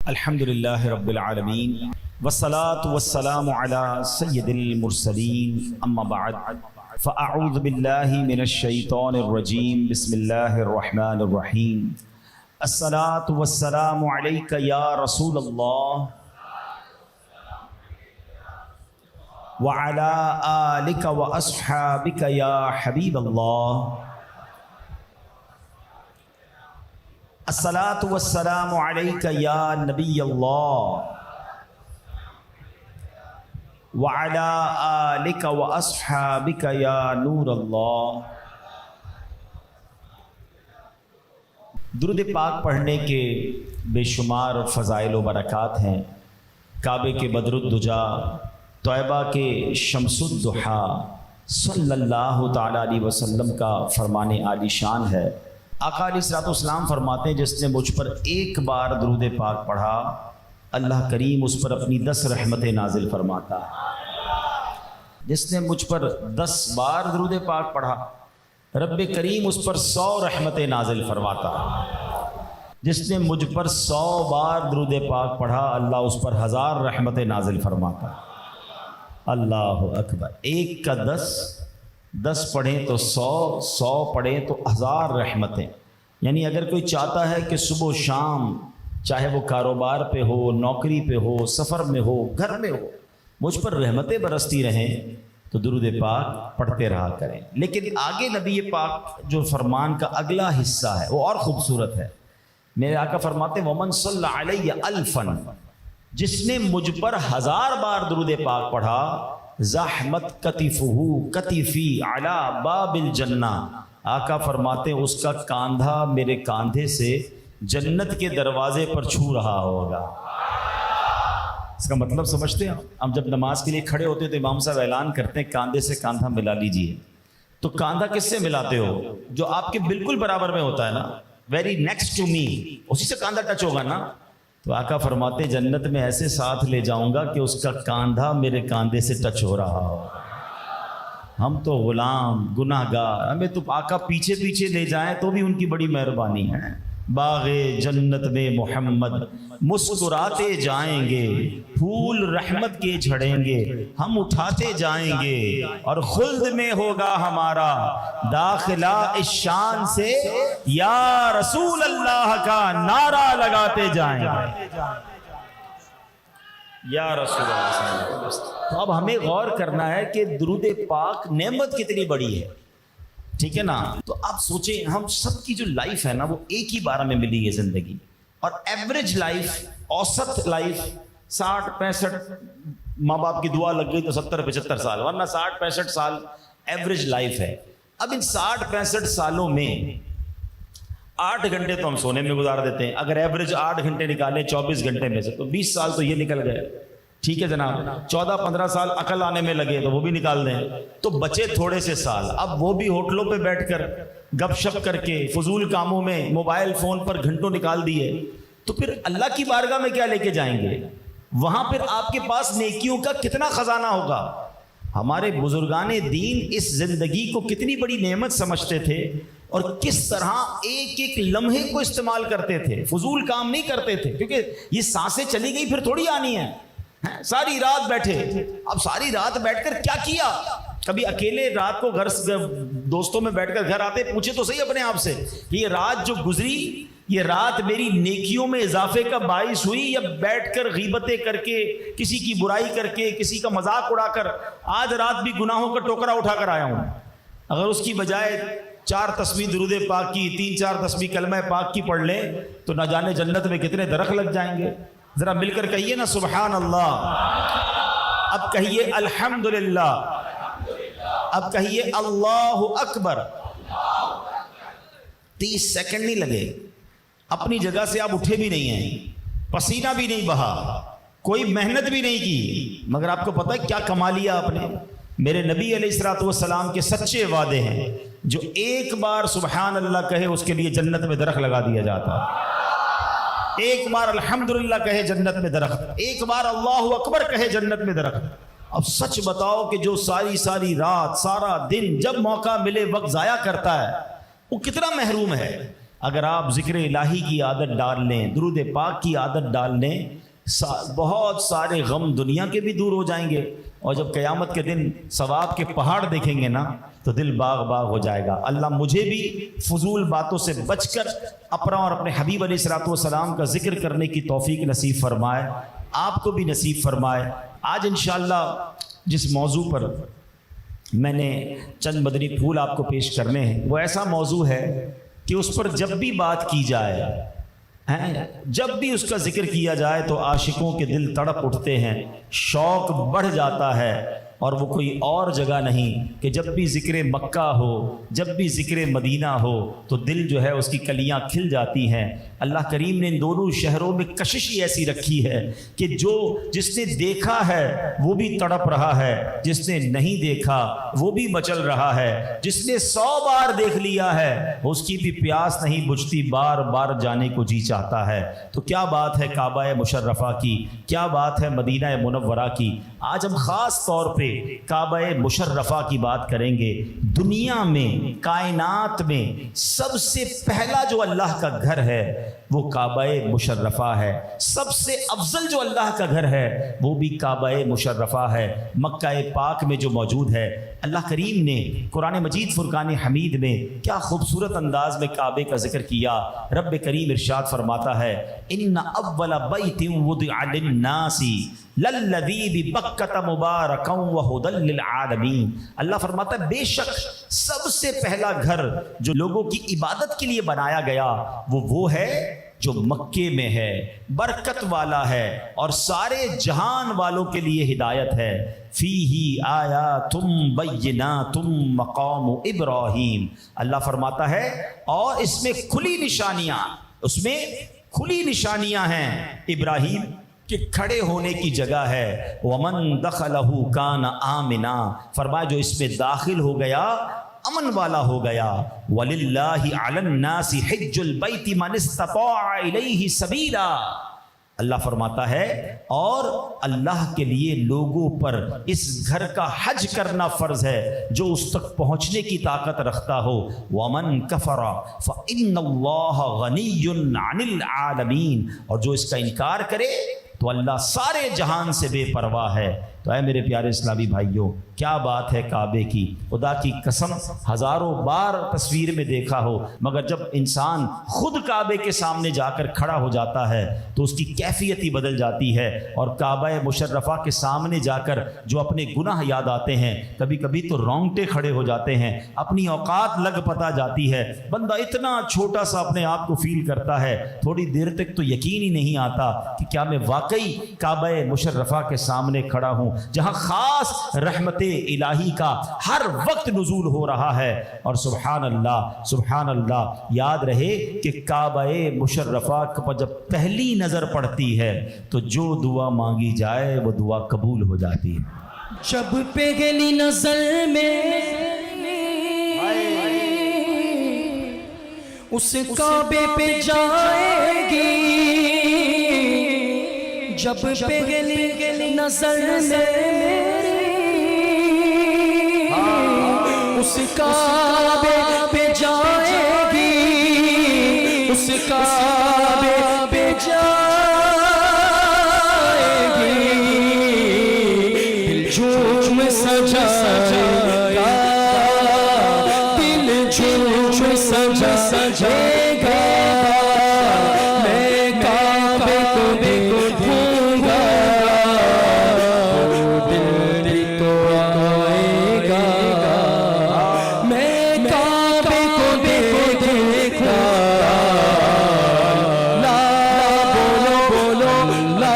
الحمد للہ رب العالمین والصلاة والسلام علی سید المرسلین اما بعد فاعوذ باللہ من الشیطان الرجیم بسم اللہ الرحمن الرحیم الصلاة والسلام علیک یا رسول اللہ وعلی آلک واصحابک یا حبیب اللہ الصلاة والسلام علیک یا نبی اللہ وعلی آلک واصحابک یا نور اللہ۔ درود پاک پڑھنے کے بے شمار فضائل و برکات ہیں۔ کعبے کے بدر الدجا، طیبہ کے شمس الضحیٰ صلی اللہ تعالیٰ علیہ وسلم کا فرمان عالی شان ہے۔ آقا علیہ الصلوۃ والسلام فرماتے ہیں جس نے مجھ پر ایک بار درود پاک پڑھا اللہ کریم اس پر اپنی 10 رحمتیں نازل فرماتا ہے۔ جس نے مجھ پر 10 بار درود پاک پڑھا رب کریم اس پر 100 رحمتیں نازل فرماتا ہے۔ جس نے مجھ پر 100 بار درود پاک پڑھا اللہ اس پر 1000 رحمتیں نازل فرماتا ہے۔ اللہ اکبر۔ ایک کا 10 پڑھیں تو 100 پڑھیں تو 1000 رحمتیں۔ یعنی اگر کوئی چاہتا ہے کہ صبح و شام چاہے وہ کاروبار پہ ہو، نوکری پہ ہو، سفر میں ہو، گھر میں ہو، مجھ پر رحمتیں برستی رہیں تو درود پاک پڑھتے رہا کریں۔ لیکن آگے نبی پاک جو فرمان کا اگلا حصہ ہے وہ اور خوبصورت ہے۔ میرے آقا فرماتے ہیں وَمَن صَلَّ عَلَيَّ أَلْفًا، جس نے مجھ پر 1000 بار درود پاک پڑھا زحمت کتفہ کتفی علی باب الجنہ، آقا فرماتے ہیں اس کا کاندھا میرے کاندھے سے جنت کے دروازے پر چھو رہا ہوگا۔ اس کا مطلب سمجھتے ہیں؟ ہم جب نماز کے لیے کھڑے ہوتے ہیں تو امام صاحب اعلان کرتے ہیں کاندھے سے کاندھا ملا لیجئے۔ تو کاندھا کس سے ملاتے ہو؟ جو آپ کے بالکل برابر میں ہوتا ہے نا، ویری نیکسٹ ٹو می، اسی سے کاندھا ٹچ ہوگا نا۔ تو آقا فرماتے جنت میں ایسے ساتھ لے جاؤں گا کہ اس کا کاندھا میرے کاندھے سے ٹچ ہو رہا ہو۔ ہم تو غلام گناہ گار، ہمیں تو آقا پیچھے پیچھے لے جائیں تو بھی ان کی بڑی مہربانی ہے۔ باغ جنت میں محمد مسکراتے جائیں گے، پھول رحمت کے جھڑیں گے، ہم اٹھاتے جائیں گے اور خلد میں ہوگا ہمارا داخلہ اس شان سے یا رسول اللہ کا نعرہ لگاتے جائیں گے، یا رسول اللہ۔ تو اب ہمیں غور کرنا ہے کہ درود پاک نعمت کتنی بڑی ہے، ٹھیک ہے نا؟ تو آپ سوچیں ہم سب کی جو لائف ہے نا وہ ایک ہی بارہ میں ملی ہے زندگی، اور ایوریج لائف، اوسط لائف 60-65، ماں باپ کی دعا لگ گئی تو 70-75 سال، ورنہ 60-65 سال ایوریج لائف ہے۔ اب ان 60-65 سالوں میں 8 گھنٹے تو ہم سونے میں گزار دیتے ہیں، اگر ایوریج 8 گھنٹے نکالیں 24 گھنٹے میں سے تو 20 سال تو یہ نکل گئے، ٹھیک ہے جناب۔ 14-15 سال عقل آنے میں لگے تو وہ بھی نکال دیں، تو بچے تھوڑے سے سال، اب وہ بھی ہوٹلوں پہ بیٹھ کر گپ شپ کر کے فضول کاموں میں موبائل فون پر گھنٹوں نکال دیے، تو پھر اللہ کی بارگاہ میں کیا لے کے جائیں گے؟ وہاں پھر آپ کے پاس نیکیوں کا کتنا خزانہ ہوگا؟ ہمارے بزرگان دین اس زندگی کو کتنی بڑی نعمت سمجھتے تھے اور کس طرح ایک ایک لمحے کو استعمال کرتے تھے، فضول کام نہیں کرتے تھے، کیونکہ یہ سانسیں چلی گئی پھر تھوڑی آنی ہے۔ ساری رات بیٹھے، اب ساری رات بیٹھ کر کیا کیا؟ کبھی اکیلے رات کو گھر دوستوں میں بیٹھ کر گھر آتے پوچھے تو صحیح اپنے آپ سے کہ یہ رات جو گزری یہ رات میری نیکیوں میں اضافے کا باعث ہوئی یا بیٹھ کر غیبتیں کر کے، کسی کی برائی کر کے، کسی کا مذاق اڑا کر آج رات بھی گناہوں کا ٹوکرا اٹھا کر آیا ہوں؟ اگر اس کی بجائے 4 تسبیح درود پاک کی، 3-4 تسبیح کلمہ پاک کی پڑھ لیں تو نہ جانے جنت میں کتنے درخت لگ جائیں گے۔ ذرا مل کر کہیے نا سبحان اللہ، اب کہیے الحمدللہ، اب کہیے اللہ اکبر۔ 30 سیکنڈ نہیں لگے، اپنی جگہ سے آپ اٹھے بھی نہیں ہیں، پسینہ بھی نہیں بہا، کوئی محنت بھی نہیں کی، مگر آپ کو پتہ ہے کیا کما لیا آپ نے؟ میرے نبی علیہ الصلوۃ والسلام کے سچے وعدے ہیں، جو ایک بار سبحان اللہ کہے اس کے لیے جنت میں درخت لگا دیا جاتا ہے، ایک بار الحمدللہ کہے جنت میں درخت، ایک بار اللہ اکبر کہے جنت میں درخت۔ اب سچ بتاؤ کہ جو ساری رات سارا دن جب موقع ملے وقت ضائع کرتا ہے وہ کتنا محروم ہے۔ اگر آپ ذکر الہی کی عادت ڈال لیں، درود پاک کی عادت ڈال لیں، بہت سارے غم دنیا کے بھی دور ہو جائیں گے، اور جب قیامت کے دن ثواب کے پہاڑ دیکھیں گے نا تو دل باغ باغ ہو جائے گا۔ اللہ مجھے بھی فضول باتوں سے بچ کر اپنا اور اپنے حبیب علیہ الصلوۃ والسلام کا ذکر کرنے کی توفیق نصیب فرمائے، آپ کو بھی نصیب فرمائے۔ آج انشاءاللہ جس موضوع پر میں نے چند مدنی پھول آپ کو پیش کرنے ہیں، وہ ایسا موضوع ہے کہ اس پر جب بھی بات کی جائے، جب بھی اس کا ذکر کیا جائے تو عاشقوں کے دل تڑپ اٹھتے ہیں، شوق بڑھ جاتا ہے، اور وہ کوئی اور جگہ نہیں کہ جب بھی ذکر مکہ ہو، جب بھی ذکر مدینہ ہو تو دل جو ہے اس کی کلیاں کھل جاتی ہیں۔ اللہ کریم نے ان دونوں شہروں میں کشش ہی ایسی رکھی ہے کہ جس نے دیکھا ہے وہ بھی تڑپ رہا ہے، جس نے نہیں دیکھا وہ بھی مچل رہا ہے، جس نے 100 بار دیکھ لیا ہے اس کی بھی پیاس نہیں بجھتی، بار بار جانے کو جی چاہتا ہے۔ تو کیا بات ہے کعبہ مشرفہ کی، کیا بات ہے مدینہ منورہ کی۔ آج ہم خاص طور پہ کعبہ مشرفہ کی بات کریں گے۔ دنیا میں، کائنات میں سب سے پہلا جو اللہ کا گھر ہے وہ کعبہ مشرفہ ہے، سب سے افضل جو اللہ کا گھر ہے وہ بھی کعبہ مشرفہ ہے، مکہ پاک میں جو موجود ہے۔ اللہ کریم نے قرآن مجید فرقان حمید میں کیا خوبصورت انداز میں کعبے کا ذکر کیا۔ رب کریم ارشاد فرماتا ہے ان اول بیت وضع للناس للذی ببکۃ مبارکا وہدی للعالمین۔ اللہ فرماتا ہے بے شک سب سے پہلا گھر جو لوگوں کی عبادت کے لیے بنایا گیا وہ ہے جو مکے میں ہے، برکت والا ہے اور سارے جہان والوں کے لیے ہدایت ہے۔ فیہ آیات بینات مقام ابراہیم، اللہ فرماتا ہے اور اس میں کھلی نشانیاں ہیں ابراہیم کہ کھڑے ہونے کی جگہ ہے۔ وَمَن دَخَلَهُ كَانَ آمِنًا، فرمایا جو اس میں داخل ہو گیا امن والا ہو گیا۔ وَلِلَّهِ عَلَى النَّاسِ حِجُّ الْبَيْتِ مَنِ اسْتَطَاعَ إِلَيْهِ سَبِيلًا، اللہ فرماتا ہے اور اللہ کے لیے لوگوں پر اس گھر کا حج کرنا فرض ہے جو اس تک پہنچنے کی طاقت رکھتا ہو۔ وَمَن كَفَرَ فَإِنَّ اللَّهَ غَنِيٌّ عَنِ الْعَالَمِينَ، اور جو اس کا انکار کرے تو اللہ سارے جہان سے بے پرواہ ہے۔ تو اے میرے پیارے اسلامی بھائیوں، کیا بات ہے کعبے کی، خدا کی قسم ہزاروں بار تصویر میں دیکھا ہو، مگر جب انسان خود کعبے کے سامنے جا کر کھڑا ہو جاتا ہے تو اس کی کیفیت ہی بدل جاتی ہے۔ اور کعبہ مشرفہ کے سامنے جا کر جو اپنے گناہ یاد آتے ہیں، کبھی کبھی تو رونگٹے کھڑے ہو جاتے ہیں، اپنی اوقات لگ پتا جاتی ہے، بندہ اتنا چھوٹا سا اپنے آپ کو فیل کرتا ہے، تھوڑی دیر تک تو یقین ہی نہیں آتا کہ کیا میں واقعی کعبہ مشرفہ کے سامنے کھڑا ہوں جہاں خاص رحمت الہی کا ہر وقت نزول ہو رہا ہے۔ اور سبحان اللہ، یاد رہے کہ کعبہ مشرفہ پر جب پہلی نظر پڑتی ہے تو جو دعا مانگی جائے وہ دعا قبول ہو جاتی ہے۔ جب پہلی نظر میں اس کعبے پہ جائے گی، جب پہلی نظر میں اس کعبے پہ جائے گی، اس کعبے پہ جائے گی، دل جھوم سجائے گا، دل جھوم سجائے گا، میں کعبے کو دیکھوں گا، وہ دل تو آئے گا، میں کعبے کو دیکھوں گا، لا بولو لا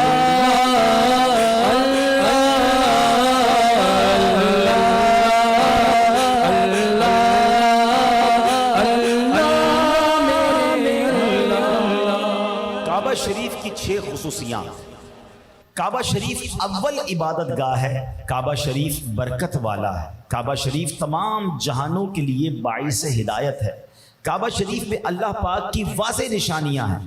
کعبہ شریف کی 6 خصوصیات۔ کعبہ شریف اول عبادت گاہ ہے، کعبہ شریف برکت والا ہے، کعبہ شریف تمام جہانوں کے لیے باعث ہدایت ہے، کعبہ شریف میں اللہ پاک کی واضح نشانیاں ہیں،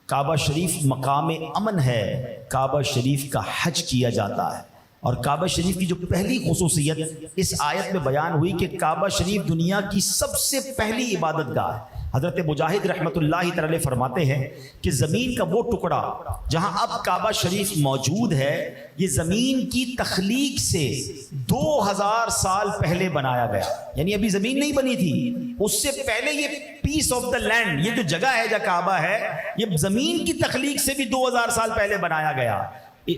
کعبہ شریف مقام امن ہے، کعبہ شریف کا حج کیا جاتا ہے۔ اور کعبہ شریف کی جو پہلی خصوصیت اس آیت میں بیان ہوئی کہ کعبہ شریف دنیا کی سب سے پہلی عبادت گاہ ہے۔ حضرت مجاہد رحمۃ اللہ تعالی فرماتے ہیں کہ زمین کا وہ ٹکڑا جہاں اب کعبہ شریف موجود ہے، یہ زمین کی تخلیق سے 2000 سال پہلے بنایا گیا، یعنی ابھی زمین نہیں بنی تھی، اس سے پہلے یہ پیس آف دا لینڈ، یہ جو جگہ ہے جہاں کعبہ ہے، یہ زمین کی تخلیق سے بھی 2000 سال پہلے بنایا گیا۔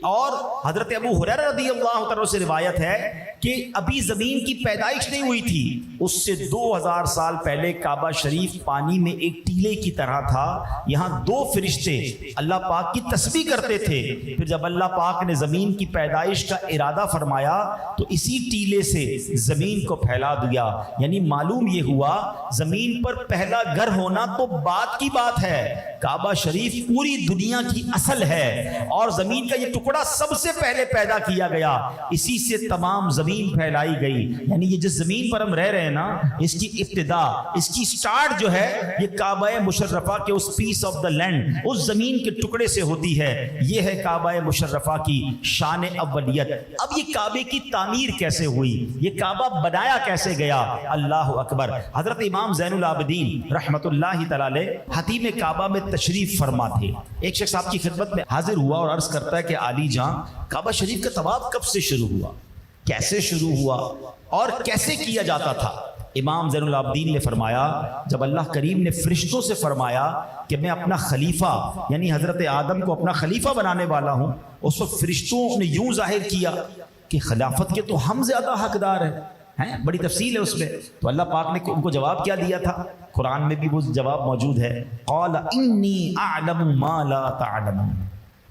اور حضرت ابو ہریرہ رضی اللہ تعالیٰ سے روایت ہے کہ ابھی زمین کی پیدائش نہیں ہوئی تھی، اس سے 2000 سال پہلے کعبہ شریف پانی میں ایک ٹیلے کی طرح تھا، یہاں 2 فرشتے اللہ پاک کی تسبیح کرتے تھے۔ پھر جب اللہ پاک نے زمین کی پیدائش کا ارادہ فرمایا تو اسی ٹیلے سے زمین کو پھیلا دیا، یعنی معلوم یہ ہوا زمین پر پہلا گھر ہونا تو بات کی بات ہے، کعبہ شریف پوری دنیا کی اصل ہے، اور زمین کا یہ ٹکڑا سب سے پہلے پیدا کیا گیا، اسی سے تمام زمین پھیلائی گئی۔ یعنی یہ جس زمین پر ہم رہ رہے ہیں نا، اس کی ابتدا، اس کی سٹارٹ جو ہے یہ کعبہ مشرفہ کے اس پیس آف دا لینڈ، اس زمین کے ٹکڑے سے ہوتی ہے۔ یہ ہے کعبہ مشرفہ کی شان اولیت۔ اب یہ کعبے کی تعمیر کیسے ہوئی، یہ کعبہ بنایا کیسے گیا؟ اللہ اکبر۔ حضرت امام زین العابدین رحمت اللہ تعالی حتیم کعبہ میں تشریف فرما تھے۔ ایک شخص آپ کی خدمت میں حاضر ہوا اور عرض کرتا ہے کہ علی جان، کعبہ شریف کا طواف کب سے شروع ہوا، کیسے شروع ہوا اور کیسے کیا جاتا تھا؟ امام زین العابدین نے فرمایا، جب اللہ کریم نے فرشتوں سے فرمایا کہ میں اپنا خلیفہ یعنی حضرت آدم کو اپنا خلیفہ بنانے والا ہوں، اس وقت فرشتوں نے یوں ظاہر کیا کہ خلافت کے تو ہم زیادہ حقدار ہیں، بڑی تفصیل ہے اس میں۔ تو اللہ پاک نے ان کو جواب کیا دیا تھا؟ قرآن میں بھی وہ جواب موجود ہے، قال انی اعلم ما لا تعلمون،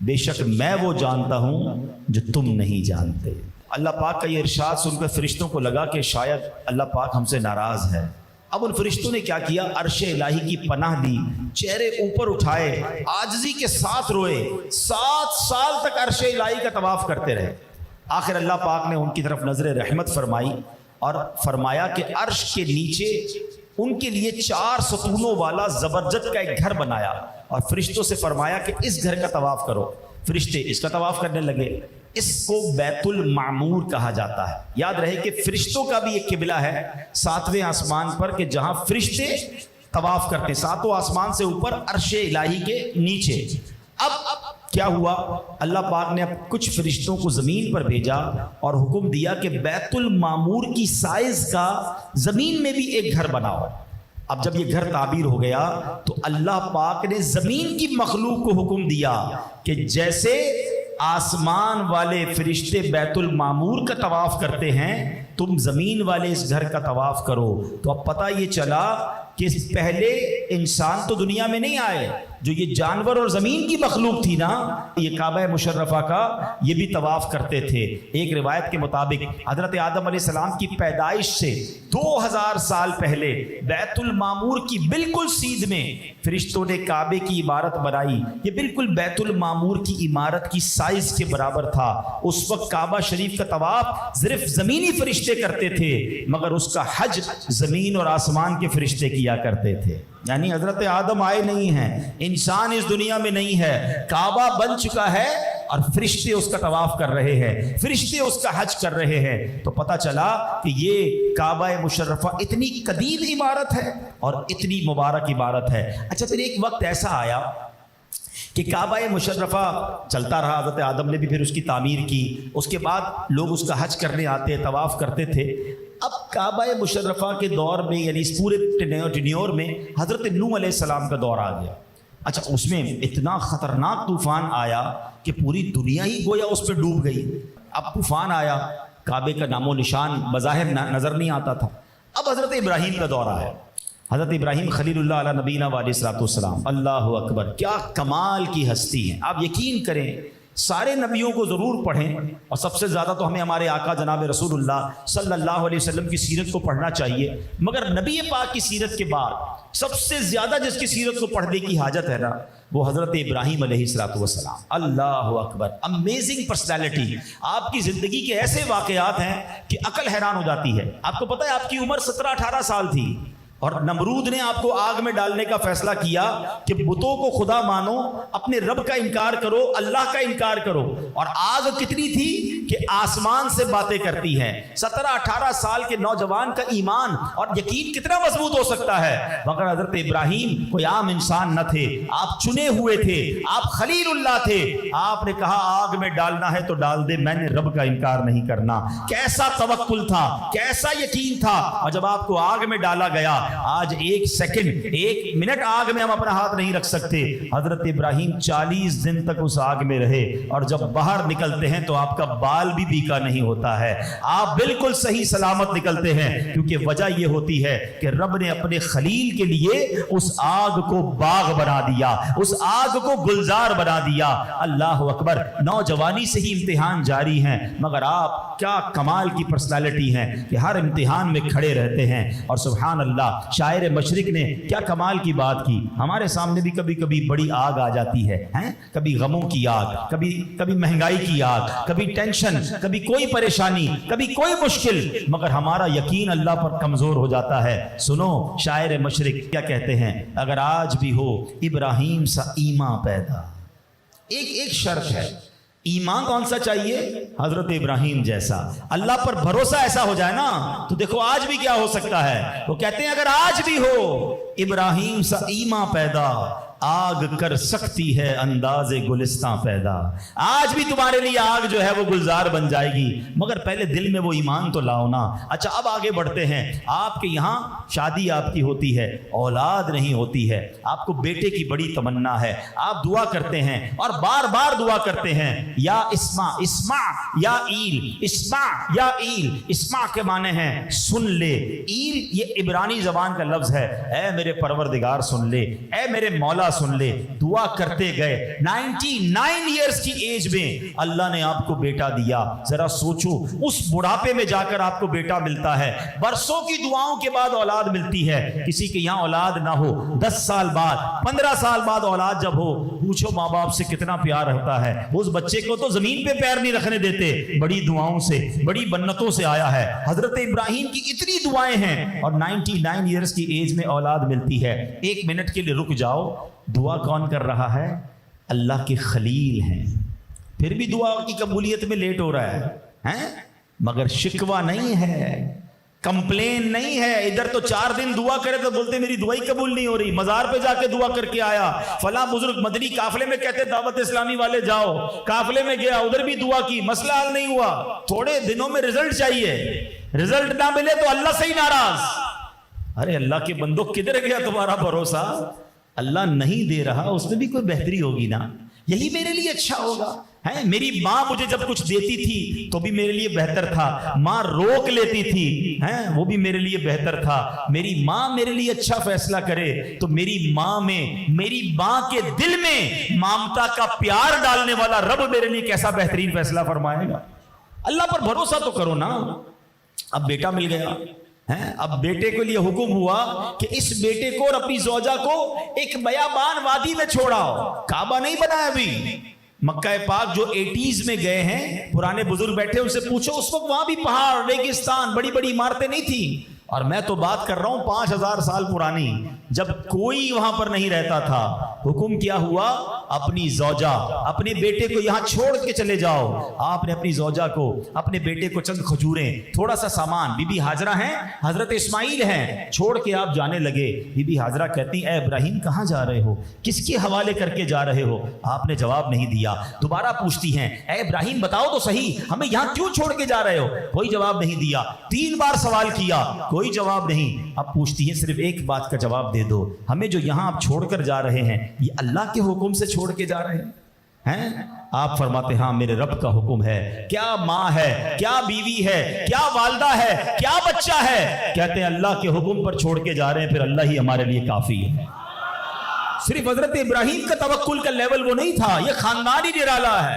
بے شک میں وہ جانتا ہوں جو تم نہیں جانتے۔ اللہ پاک کا یہ ارشاد سن کر فرشتوں کو لگا کہ شاید اللہ پاک ہم سے ناراض ہے۔ اب ان فرشتوں نے کیا کیا؟ عرش الہی کی پناہ لی، چہرے اوپر اٹھائے، عاجزی کے ساتھ روئے، 7 سال تک عرش الہی کا طواف کرتے رہے۔ آخر اللہ پاک نے ان کی طرف نظر رحمت فرمائی اور فرمایا کہ عرش کے نیچے ان کے لیے 4 ستونوں والا زبرجد کا ایک گھر بنایا، اور فرشتوں سے فرمایا کہ اس گھر کا طواف کرو۔ فرشتے اس کا طواف کرنے لگے۔ اس کو بیت المعمور کہا جاتا ہے۔ یاد رہے کہ فرشتوں کا بھی ایک قبلہ ہے 7ویں آسمان پر، کہ جہاں فرشتے طواف کرتے ہیں، 7 آسمان سے اوپر عرش الہی کے نیچے۔ اب کیا ہوا؟ اللہ پاک نے اب کچھ فرشتوں کو زمین پر بھیجا اور حکم دیا کہ بیت المعمور کی سائز کا زمین میں بھی ایک گھر بناؤ۔ اب جب یہ گھر تعبیر ہو گیا تو اللہ پاک نے زمین کی مخلوق کو حکم دیا کہ جیسے آسمان والے فرشتے بیت المعمور کا طواف کرتے ہیں، تم زمین والے اس گھر کا طواف کرو۔ تو اب پتہ یہ چلا کہ پہلے انسان تو دنیا میں نہیں آئے، جو یہ جانور اور زمین کی مخلوق تھی نا، یہ کعبہ مشرفہ کا یہ بھی طواف کرتے تھے۔ ایک روایت کے مطابق حضرت آدم علیہ السلام کی پیدائش سے 2000 سال پہلے بیت المعمور کی بالکل سیدھ میں فرشتوں نے کعبے کی عمارت بنائی۔ یہ بالکل بیت المعمور کی عمارت کی سائز کے برابر تھا۔ اس وقت کعبہ شریف کا طواف صرف زمینی فرشتے کرتے تھے، مگر اس کا حج زمین اور آسمان کے فرشتے کیا کرتے تھے۔ یعنی حضرت آدم آئے نہیں ہیں، انسان اس دنیا میں نہیں ہے، کعبہ بن چکا ہے اور فرشتے اس کا طواف کر رہے ہیں، فرشتے اس کا حج کر رہے ہیں۔ تو پتہ چلا کہ یہ کعبہ مشرفہ اتنی قدیم عمارت ہے اور اتنی مبارک عمارت ہے۔ اچھا، پھر ایک وقت ایسا آیا کہ کعبہ مشرفہ چلتا رہا، حضرت آدم نے بھی پھر اس کی تعمیر کی، اس کے بعد لوگ اس کا حج کرنے آتے، طواف کرتے تھے۔ اب کعبہ مشرفہ کے دور میں، یعنی اس پورے ٹینیور میں حضرت نوح علیہ السلام کا دور آ گیا۔ اچھا، اس میں اتنا خطرناک طوفان آیا کہ پوری دنیا ہی گویا اس پہ ڈوب گئی۔ اب طوفان آیا، کعبے کا نام و نشان بظاہر نظر نہیں آتا تھا۔ اب حضرت ابراہیم کا دور آیا، حضرت ابراہیم خلیل اللہ علیہ نبینا علیہ الصلوۃ والسلام۔ اللہ اکبر، کیا کمال کی ہستی ہیں! آپ یقین کریں، سارے نبیوں کو ضرور پڑھیں، اور سب سے زیادہ تو ہمیں ہمارے آقا جناب رسول اللہ صلی اللہ علیہ وسلم کی سیرت کو پڑھنا چاہیے، مگر نبی پاک کی سیرت کے بعد سب سے زیادہ جس کی سیرت کو پڑھنے کی حاجت ہے نا، وہ حضرت ابراہیم علیہ الصلوۃ والسلام۔ اللہ اکبر، امیزنگ پرسنالٹی۔ آپ کی زندگی کے ایسے واقعات ہیں کہ عقل حیران ہو جاتی ہے۔ آپ کو پتہ ہے آپ کی عمر 17-18 سال تھی، اور نمرود نے آپ کو آگ میں ڈالنے کا فیصلہ کیا کہ بتوں کو خدا مانو، اپنے رب کا انکار کرو، اللہ کا انکار کرو. اور آگ کتنی تھی کہ آسمان سے باتیں کرتی ہیں. 17-18 سال کے نوجوان کا ایمان اور یقین کتنا مضبوط ہو سکتا ہے. مگر حضرت ابراہیم کوئی عام انسان نہ تھے، آپ چنے ہوئے تھے، آپ خلیل اللہ تھے. آپ نے کہا آگ میں ڈالنا ہے تو ڈال دے، میں نے رب کا انکار نہیں کرنا. کیسا توکل تھا، کیسا یقین تھا. اور جب آپ کو آگ میں ڈالا گیا، آج 1 سیکنڈ 1 منٹ آگ میں ہم اپنا ہاتھ نہیں رکھ سکتے. حضرت ابراہیم 40 دن تک اس آگ میں رہے، اور جب باہر نکلتے ہیں تو آپ کا بال بھی بیکا نہیں ہوتا ہے، آپ بالکل صحیح سلامت نکلتے ہیں. کیونکہ وجہ یہ ہوتی ہے کہ رب نے اپنے خلیل کے لیے اس آگ کو باغ بنا دیا، اس آگ کو گلزار بنا دیا. اللہ اکبر. نوجوانی سے ہی امتحان جاری ہیں، مگر آپ کیا کمال کی پرسنالٹی ہیں کہ ہر امتحان میں کھڑے رہتے ہیں. اور سبحان اللہ، شاعر مشرق نے کیا کمال کی بات کی. ہمارے سامنے بھی کبھی کبھی بڑی آگ آ جاتی ہے، کبھی غموں کی آگ، کبھی مہنگائی کی آگ، کبھی ٹینشن، کبھی کوئی پریشانی، کبھی کوئی مشکل، مگر ہمارا یقین اللہ پر کمزور ہو جاتا ہے. سنو شاعر مشرق کیا کہتے ہیں، اگر آج بھی ہو ابراہیم سا ایمان پیدا. ایک شرط ہے، ایمان کون سا چاہیے؟ حضرت ابراہیم جیسا. اللہ پر بھروسہ ایسا ہو جائے نا تو دیکھو آج بھی کیا ہو سکتا ہے. وہ کہتے ہیں اگر آج بھی ہو ابراہیم سا ایمان پیدا، آگ کر سکتی ہے انداز گلستان پیدا. آج بھی تمہارے لیے آگ جو ہے وہ گلزار بن جائے گی، مگر پہلے دل میں وہ ایمان تو لاؤ نا. اچھا اب آگے بڑھتے ہیں. آپ کے یہاں شادی آپ کی ہوتی ہے، اولاد نہیں ہوتی ہے، آپ کو بیٹے کی بڑی تمنا ہے، آپ دعا کرتے ہیں اور بار بار دعا کرتے ہیں، یا اسمع اسمع یا ایل، اسمع یا ایل. اسمع کے معنی ہیں سن لے، ایل یہ عبرانی زبان کا لفظ ہے. اے میرے پروردگار سن لے، اے میرے مولا سن لے. دعا کرتے گئے، 99 ایئرز کی ایج میں اللہ نے آپ کو بیٹا دیا. ذرا سوچو اس بڑھاپے میں جا کر آپ کو بیٹا ملتا ہے، برسوں کی دعاؤں کے بعد اولاد ملتی ہے. کسی کے یہاں اولاد نہ ہو، 10 سال بعد 15 سال بعد اولاد جب ہو، پوچھو ماں باپ سے کتنا پیار ہوتا ہے. اس بچے کو تو زمین پہ پیر نہیں رکھنے دیتے، بڑی دعاؤں سے، بڑی منتوں سے آیا ہے. حضرت ابراہیم کی اتنی دعائیں ہیں اور 99 ایئرز کی ایج میں اولاد ملتی ہے. 1 منٹ کے لیے رک جاؤ، دعا کون کر رہا ہے؟ اللہ کے خلیل ہیں. پھر بھی دعا کی قبولیت میں لیٹ ہو رہا ہے، مگر شکوہ نہیں ہے، کمپلین نہیں ہے. ادھر تو 4 دن دعا کرے تو بولتے میری دعائی قبول نہیں ہو رہی. مزار پہ جا کے دعا کر کے آیا، فلاں بزرگ مدنی قافلے میں کہتے دعوت اسلامی والے جاؤ، قافلے میں گیا، ادھر بھی دعا کی، مسئلہ حل نہیں ہوا. تھوڑے دنوں میں رزلٹ چاہیے، رزلٹ نہ ملے تو اللہ سے ہی ناراض. ارے اللہ کے بندو کدھر گیا تمہارا بھروسہ؟ اللہ نہیں دے رہا، اس میں بھی کوئی بہتری ہوگی نا، یہی میرے لیے اچھا ہوگا. میری ماں مجھے جب کچھ دیتی تھی تو بھی میرے لیے بہتر تھا، ماں روک لیتی تھی وہ بھی میرے لیے بہتر تھا. میری ماں میرے لیے اچھا فیصلہ کرے تو میری ماں میں، میری ماں کے دل میں ممتا کا پیار ڈالنے والا رب میرے لیے کیسا بہترین فیصلہ فرمائے گا. اللہ پر بھروسہ تو کرو نا. اب بیٹا مل گیا، اب بیٹے کے لیے حکم ہوا کہ اس بیٹے کو اور اپنی زوجہ کو ایک بیابان وادی میں چھوڑاؤ. کعبہ نہیں بنا ہے ابھی. مکہ پاک جو 80s میں گئے ہیں، پرانے بزرگ بیٹھے، ان سے پوچھو اس وقت وہاں بھی پہاڑ، ریگستان، بڑی بڑی عمارتیں نہیں تھیں. اور میں تو بات کر رہا ہوں 5000 سال پرانی، جب کوئی وہاں پر نہیں رہتا تھا. حکم کیا ہوا؟ اپنی زوجہ، اپنے بیٹے کو یہاں چھوڑ کے چلے جاؤ. آپ نے اپنی زوجہ کو، اپنے بیٹے کو چند کھجوریں، تھوڑا سا سامان، بی بی ہاجرہ ہیں، حضرت اسماعیل ہیں، چھوڑ کے آپ جانے لگے. بی بی ہاجرہ کہتی اے ابراہیم کہاں جا رہے ہو؟ کس کے حوالے کر کے جا رہے ہو؟ آپ نے جواب نہیں دیا. دوبارہ پوچھتی ہیں اے ابراہیم بتاؤ تو صحیح، ہمیں یہاں کیوں چھوڑ کے جا رہے ہو؟ کوئی جواب نہیں دیا. 3 بار سوال کیا، کوئی جواب نہیں. اب پوچھتی ہیں صرف ایک بات کا جواب دے دو، ہمیں جو یہاں آپ چھوڑ کر جا رہے ہیں یہ اللہ کے حکم سے چھوڑ کے جا رہے ہیں؟ آپ فرماتے ہاں میرے رب کا حکم ہے. کیا ماں ہے، کیا بیوی ہے، کیا والدہ ہے، کیا بچہ ہے؟ کہتے ہیں اللہ کے حکم پر چھوڑ کے جا رہے ہیں، پھر اللہ ہی ہمارے لیے کافی ہے. صرف حضرت ابراہیم کا توکل کا لیول وہ نہیں تھا، یہ خاندان ہی نرالا ہے.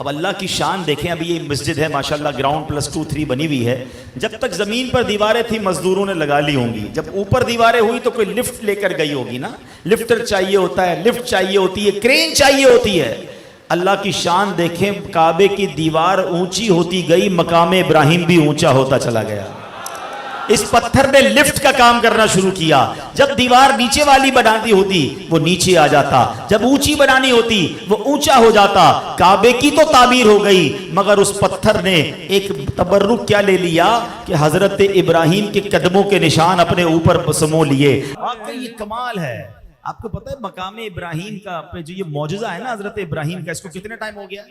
اب اللہ کی شان دیکھیں، ابھی یہ مسجد ہے ماشاءاللہ گراؤنڈ +2-3 بنی ہوئی ہے. جب تک زمین پر دیواریں تھیں مزدوروں نے لگا لی ہوں گی. جب اوپر دیواریں ہوئی تو کوئی لفٹ لے کر گئی ہوگی نا. لفٹر چاہیے ہوتا ہے، لفٹ چاہیے ہوتی ہے، کرین چاہیے ہوتی ہے. اللہ کی شان دیکھیں، کعبے کی دیوار اونچی ہوتی گئی، مقام ابراہیم بھی اونچا ہوتا چلا گیا. اس پتھر نے لفٹ کا کام کرنا شروع کیا. جب دیوار نیچے والی بنانی ہوتی وہ نیچے آ جاتا، جب اونچی بنانی ہوتی وہ اونچا ہو جاتا. کعبے کی تو تعمیر ہو گئی، مگر اس پتھر نے ایک تبرک کیا لے لیا کہ حضرت ابراہیم کے قدموں کے نشان اپنے اوپر سمو لیے. واقعی یہ کمال ہے. آپ کو پتہ ہے مقام ابراہیم کا جو یہ معجزہ ہے نا حضرت ابراہیم کا، اس کو کتنے ٹائم ہو گیا؟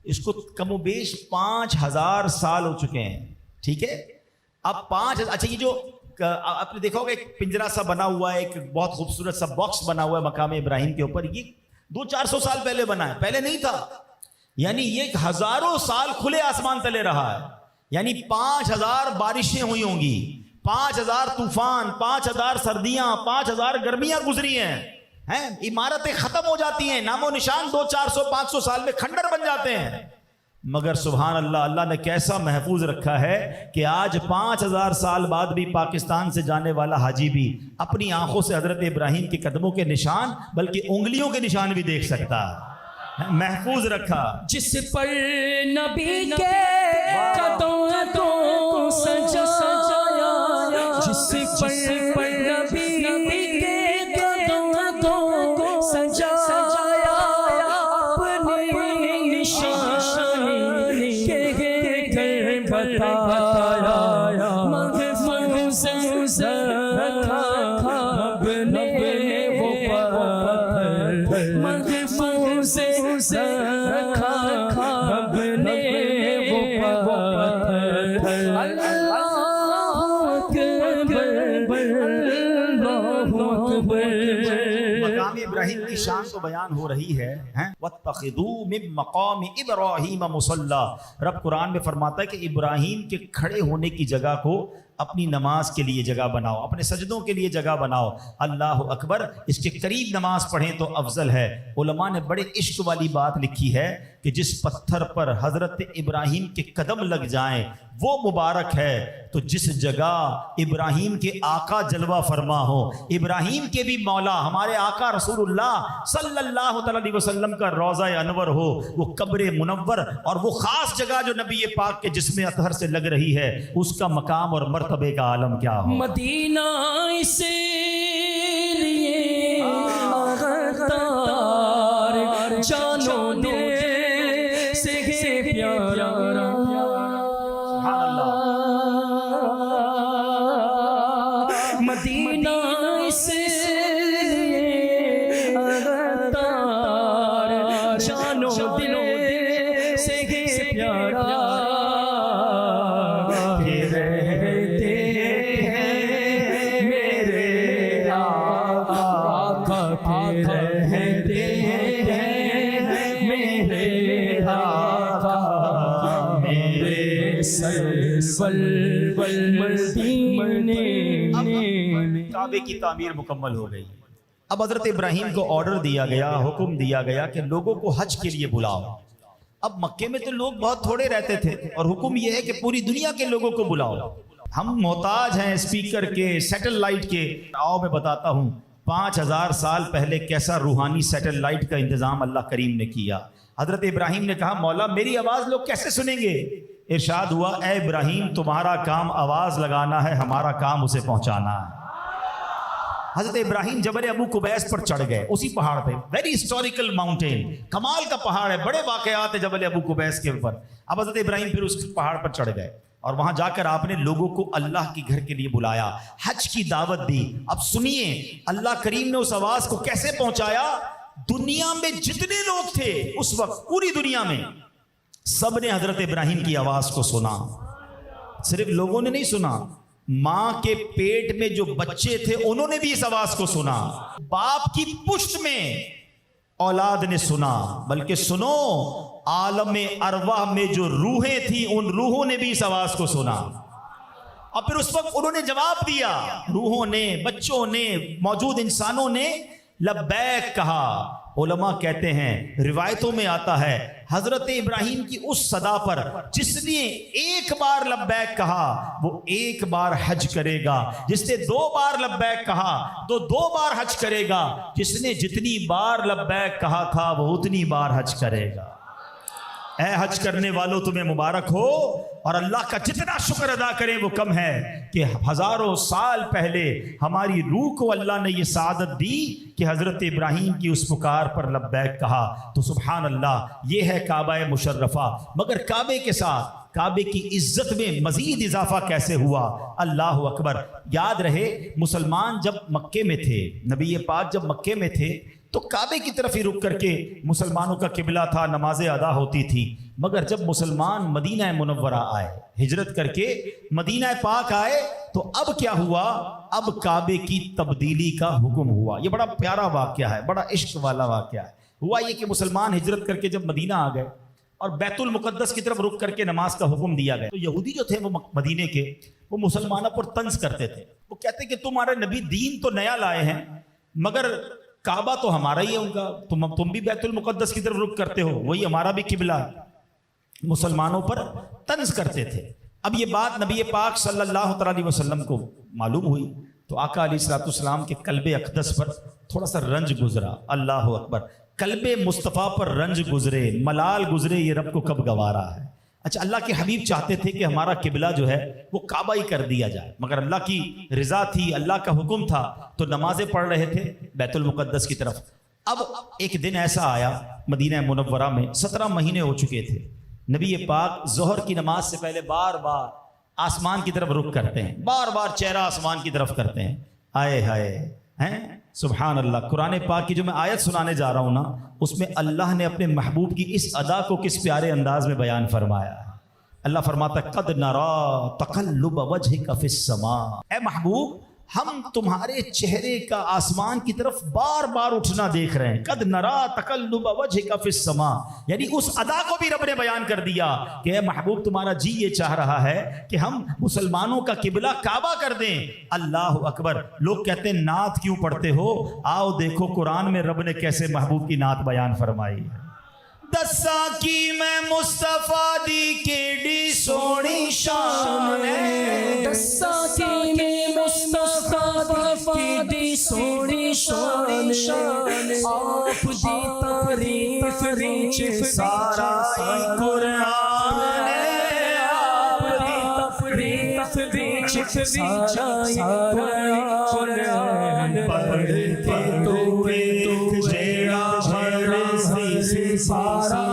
اس کو کم و بیش 5000 سال ہو چکے ہیں. ٹھیک ہے، اب 5000. اچھا، یہ جو آپ نے دیکھا ہوگا ایک پنجرا سا بنا ہوا ہے، ایک بہت خوبصورت سا باکس بنا ہوا ہے مقام ابراہیم کے اوپر، یہ 200-400 سال پہلے بنا ہے، پہلے نہیں تھا. یعنی یہ ہزاروں سال کھلے آسمان تلے رہا ہے. یعنی 5000 بارشیں ہوئی ہوں گی، 5000 طوفان، 5000 سردیاں، 5000 گرمیاں گزری ہیں. عمارتیں ختم ہو جاتی ہیں، نام و نشان 200-400-500 سال میں کھنڈر بن جاتے ہیں. مگر سبحان اللہ، اللہ نے کیسا محفوظ رکھا ہے کہ آج 5000 سال بعد بھی پاکستان سے جانے والا حاجی بھی اپنی آنکھوں سے حضرت ابراہیم کے قدموں کے نشان بلکہ انگلیوں کے نشان بھی دیکھ سکتا ہے. محفوظ رکھا. جس پر نبی کے قدموں کو سجایا، جس پر نبی کے قدموں کو سجایا، اپنے نشان کے گھر بتایا، محفوظ رکھا اپنے وہ پتھر، محفوظ رکھا اپنے وہ پتھر. اللہ اکبر، اللہ اکبر. مقام ابراہیم کی شان تو بیان ہو رہی ہے. وَاتَّخِذُوا مِن مَّقَامِ إِبْرَاهِيمَ مُصَلًّى. رب قرآن میں فرماتا ہے کہ ابراہیم کے کھڑے ہونے کی جگہ کو اپنی نماز کے لیے جگہ بناؤ، اپنے سجدوں کے لیے جگہ بناؤ. اللہ اکبر. اس کے قریب نماز پڑھیں تو افضل ہے. علماء نے بڑے عشق والی بات لکھی ہے کہ جس پتھر پر حضرت ابراہیم کے قدم لگ جائیں وہ مبارک ہے. تو جس جگہ ابراہیم کے آقا جلوہ فرما ہو، ابراہیم کے بھی مولا ہمارے آقا رسول اللہ صلی اللہ علیہ وسلم کا روضہ انور ہو، وہ قبر منور اور وہ خاص جگہ جو نبی پاک کے جسم اطہر سے لگ رہی ہے، اس کا مقام اور مرتبے کا عالم کیا ہو. مدینہ اس لیے غدار جانو دل سے پیارا، مدینہ اس لیے غدار جانو دل سے پیارا. کعبے کی تعمیر مکمل ہو گئی. اب حضرت ابراہیم کو آرڈر دیا گیا، حکم دیا گیا کہ لوگوں کو حج کے لیے بلاؤ. اب مکے میں تو لوگ بہت تھوڑے رہتے تھے اور حکم یہ ہے کہ پوری دنیا کے لوگوں کو بلاؤ. ہم محتاج ہیں اسپیکر کے، سیٹلائٹ کے. آؤ میں بتاتا ہوں 5000 سال پہلے کیسا روحانی سیٹلائٹ کا انتظام اللہ کریم نے کیا. حضرت ابراہیم نے کہا مولا میری آواز لوگ کیسے سنیں گے؟ ارشاد ہوا اے ابراہیم تمہارا کام آواز لگانا ہے، ہمارا کام اسے پہنچانا ہے. حضرت ابراہیم جبل ابو قبیس پر چڑھ گئے، اسی پہاڑ پہ، ویری ہسٹوریکل ماؤنٹین، کمال کا پہاڑ ہے، بڑے واقعات ہیں جبل ابو قبیس کے اوپر. اب حضرت ابراہیم پھر اس پہاڑ پر چڑھ گئے اور وہاں جا کر آپ نے لوگوں کو اللہ کے گھر کے لیے بلایا، حج کی دعوت دی. اب سنیے اللہ کریم نے اس آواز کو کیسے پہنچایا. دنیا میں جتنے لوگ تھے اس وقت، پوری دنیا میں سب نے حضرت ابراہیم کی آواز کو سنا. صرف لوگوں نے نہیں سنا، ماں کے پیٹ میں جو بچے تھے انہوں نے بھی اس آواز کو سنا. باپ کی پشت میں اولاد نے سنا، بلکہ سنو عالم ارواح میں جو روحیں تھیں ان روحوں نے بھی اس آواز کو سنا. اور پھر اس وقت انہوں نے جواب دیا، روحوں نے، بچوں نے، موجود انسانوں نے لبیک کہا. علماء کہتے ہیں روایتوں میں آتا ہے حضرت ابراہیم کی اس صدا پر جس نے ایک بار لبیک کہا وہ ایک بار حج کرے گا، جس نے 2 بار لبیک کہا تو 2 بار حج کرے گا، جس نے جتنی بار لبیک کہا تھا وہ اتنی بار حج کرے گا۔ اے حج کرنے والوں تمہیں مبارک ہو، اور اللہ کا جتنا شکر ادا کریں وہ کم ہے کہ ہزاروں سال پہلے ہماری روح کو اللہ نے یہ سعادت دی کہ حضرت ابراہیم کی اس پکار پر لبیک کہا۔ تو سبحان اللہ، یہ ہے کعبہ مشرفہ۔ مگر کعبے کے ساتھ کعبے کی عزت میں مزید اضافہ کیسے ہوا؟ اللہ اکبر۔ یاد رہے مسلمان جب مکے میں تھے، نبی پاک جب مکے میں تھے تو کعبے کی طرف ہی رک کر کے مسلمانوں کا قبلہ تھا، نمازیں ادا ہوتی تھی۔ مگر جب مسلمان مدینہ منورہ آئے، ہجرت کر کے مدینہ پاک آئے، تو اب کیا ہوا؟ اب کعبے کی تبدیلی کا حکم ہوا۔ یہ بڑا پیارا واقعہ ہے، بڑا عشق والا واقعہ ہے۔ ہوا یہ کہ مسلمان ہجرت کر کے جب مدینہ آ گئے اور بیت المقدس کی طرف رک کر کے نماز کا حکم دیا گیا، تو یہودی جو تھے وہ مدینے کے، وہ مسلمانوں پر طنز کرتے تھے۔ وہ کہتے کہ تمہارے نبی دین تو نیا لائے ہیں، مگر کعبہ تو ہمارا ہی ہے ان کا، تم بھی بیت المقدس کی طرف رک کرتے ہو، وہی ہمارا بھی قبلہ ہے۔ مسلمانوں پر طنز کرتے تھے۔ اب یہ بات نبی پاک صلی اللہ علیہ وسلم کو معلوم ہوئی تو آقا علیہ الصلوۃ والسلام کے قلب اقدس پر تھوڑا سا رنج گزرا۔ اللہ اکبر۔ قلب مصطفیٰ پر رنج گزرے، ملال گزرے، یہ رب کو کب گوارا ہے۔ اچھا، اللہ کے حبیب چاہتے تھے کہ ہمارا قبلہ جو ہے وہ کعبہ ہی کر دیا جائے، مگر اللہ کی رضا تھی، اللہ کا حکم تھا، تو نمازیں پڑھ رہے تھے بیت المقدس کی طرف۔ اب ایک دن ایسا آیا مدینہ منورہ میں، 17 مہینے ہو چکے تھے، نبی پاک ظہر کی نماز سے پہلے بار بار آسمان کی طرف رخ کرتے ہیں، بار بار چہرہ آسمان کی طرف کرتے ہیں۔ آئے ہائے ہیں سبحان اللہ۔ قرآن پاک کی جو میں آیت سنانے جا رہا ہوں نا، اس میں اللہ نے اپنے محبوب کی اس ادا کو کس پیارے انداز میں بیان فرمایا ہے۔ اللہ فرماتا ہے قد نرا تقلب وجهك في السماء، اے محبوب ہم تمہارے چہرے کا آسمان کی طرف بار بار اٹھنا دیکھ رہے ہیں۔ قد نرا تقلب وجهك في السماء، یعنی اس ادا کو بھی رب نے بیان کر دیا کہ اے محبوب تمہارا جی یہ چاہ رہا ہے کہ ہم مسلمانوں کا قبلہ کعبہ کر دیں۔ اللہ اکبر۔ لوگ کہتے ہیں نعت کیوں پڑھتے ہو؟ آؤ دیکھو قرآن میں رب نے کیسے محبوب کی نعت بیان فرمائی ہے۔ دسا کی میں مصطفیٰ دی کیڑی سونی شان ہے، دسا کی میں مصطفیٰ دی سونی شان، آپ دی تعریف وچ سارا قرآن ہے، آپ دی تعریف وچ سارا قرآن، پڑھ کے تو ایک جیڑا بھر سارا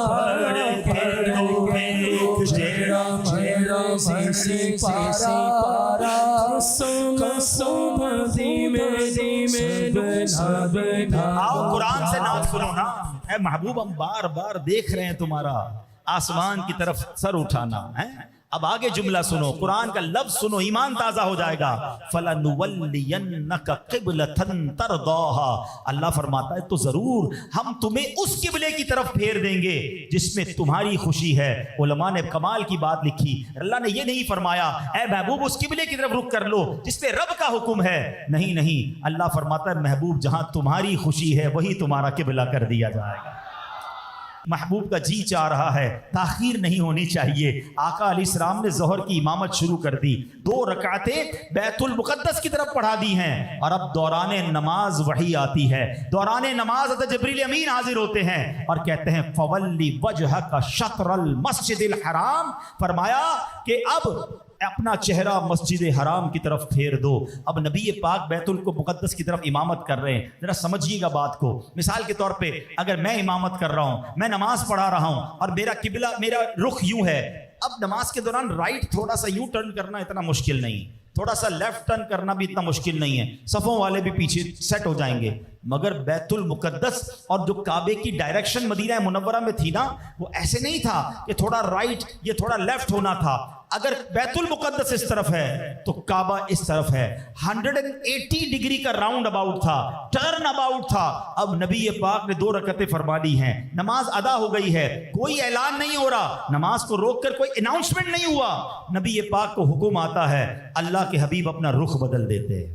پڑھ کے تو ایک جیڑا بھر سارا آؤ قرآن سے نعت سنو نا۔ اے محبوب ہم بار بار دیکھ رہے ہیں تمہارا آسمان کی طرف سر اٹھانا ہے۔ اب آگے جملہ سنو، قرآن کا لفظ سنو، ایمان تازہ ہو جائے گا۔ فَلَنُوَلِّيَنَّكَ قِبْلَةً تَرْضَاهَا، اللہ فرماتا ہے تو ضرور ہم تمہیں اس قبلے کی طرف پھیر دیں گے جس میں تمہاری خوشی ہے۔ علماء نے کمال کی بات لکھی، اللہ نے یہ نہیں فرمایا اے محبوب اس قبلے کی طرف رخ کر لو جس پہ رب کا حکم ہے، نہیں نہیں، اللہ فرماتا ہے محبوب جہاں تمہاری خوشی ہے وہی تمہارا قبلہ کر دیا جائے گا۔ محبوب کا جی چاہ رہا ہے، تاخیر نہیں ہونی چاہیے۔ آقا علیہ السلام نے ظہر کی امامت شروع کر دی، 2 رکعتیں بیت المقدس کی طرف پڑھا دی ہیں، اور اب دوران نماز وحی آتی ہے۔ دوران نماز حضرت جبریل امین حاضر ہوتے ہیں اور کہتے ہیں فَوَلِّ وَجْهَكَ شَطْرَ الْمَسْجِدِ الْحَرَامِ، فرمایا کہ اب اپنا چہرہ مسجد حرام کی طرف پھیر دو۔ اب نبی پاک بیت المقدس کی طرف امامت کر رہے ہیں، ذرا سمجھیے گا بات کو۔ مثال کے طور پہ اگر میں امامت کر رہا ہوں، میں نماز پڑھا رہا ہوں اور میرا قبلہ، میرا رخ یوں ہے، اب نماز کے دوران رائٹ تھوڑا سا یوں ٹرن کرنا اتنا مشکل نہیں، تھوڑا سا لیفٹ ٹرن کرنا بھی اتنا مشکل نہیں ہے، صفوں والے بھی پیچھے سیٹ ہو جائیں گے۔ مگر بیت المقدس اور جو کعبے کی ڈائریکشن مدینہ منورہ میں تھی نا، وہ ایسے نہیں تھا کہ تھوڑا رائٹ یہ تھوڑا لیفٹ ہونا تھا۔ اگر بیت المقدس اس طرف ہے تو کعبہ اس طرف ہے، 180 ڈگری کا راؤنڈ اباؤٹ تھا، ٹرن اباؤٹ تھا۔ اب نبی پاک نے 2 رکعتیں فرما دی ہیں، نماز ادا ہو گئی ہے، کوئی اعلان نہیں ہو رہا، نماز کو روک کر کوئی اناؤنسمنٹ نہیں ہوا، نبی پاک کو حکم آتا ہے، اللہ کے حبیب اپنا رخ بدل دیتے ہیں۔